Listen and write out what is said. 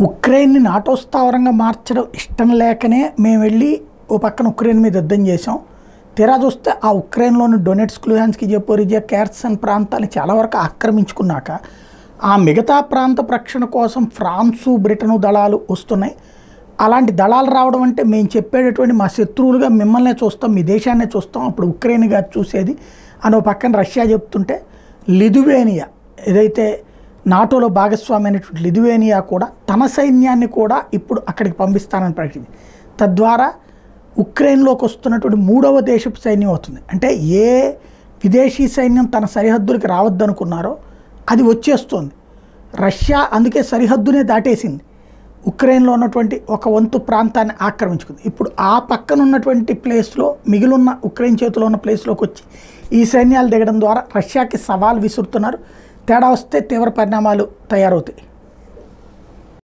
ఉక్రెయిన్‌ని NATO స్థావరంగా మార్చడం ఇష్టం లేకనే మేము వెళ్ళి ఓ పక్కన ఉక్రెయిన్ మీద యుద్ధం చేసాం. తీరా చూస్తే ఆ ఉక్రెయిన్‌లోని డొనెట్స్క్, లుహాన్స్క్, జపోరిజియా, ఖెర్సన్ ప్రాంతాన్ని చాలా వరకు ఆక్రమించుకున్నాక ఆ మిగతా ప్రాంత రక్షణ కోసం ఫ్రాన్సు, బ్రిటను దళాలు వస్తున్నాయి. అలాంటి దళాలు రావడం అంటే మేము చెప్పేటటువంటి మా శత్రువులుగా మిమ్మల్నే చూస్తాం, మీ దేశాన్నే చూస్తాం, అప్పుడు ఉక్రెయిన్ కాదు చూసేది అని ఓ పక్కన రష్యా చెప్తుంటే, లిథువేనియా ఏదైతే నాటోలో భాగస్వామి అయినటువంటి లిథువేనియా కూడా తన సైన్యాన్ని కూడా ఇప్పుడు అక్కడికి పంపిస్తానని ప్రకటించింది. తద్వారా ఉక్రెయిన్లోకి వస్తున్నటువంటి మూడవ దేశపు సైన్యం అవుతుంది. అంటే ఏ విదేశీ సైన్యం తన సరిహద్దులకి రావద్దనుకున్నారో అది వచ్చేస్తుంది. రష్యా అందుకే సరిహద్దునే దాటేసింది. ఉక్రెయిన్లో ఉన్నటువంటి ఒక వంతు ప్రాంతాన్ని ఆక్రమించుకుంది. ఇప్పుడు ఆ పక్కన ఉన్నటువంటి ప్లేస్లో మిగిలిన ఉక్రెయిన్ చేతిలో ఉన్న ప్లేస్లోకి వచ్చి ఈ సైన్యాలు దిగడం ద్వారా రష్యాకి సవాల్ విసురుతున్నారు. తేడా వస్తే తీవ్ర పరిణామాలు తయారవుతాయి.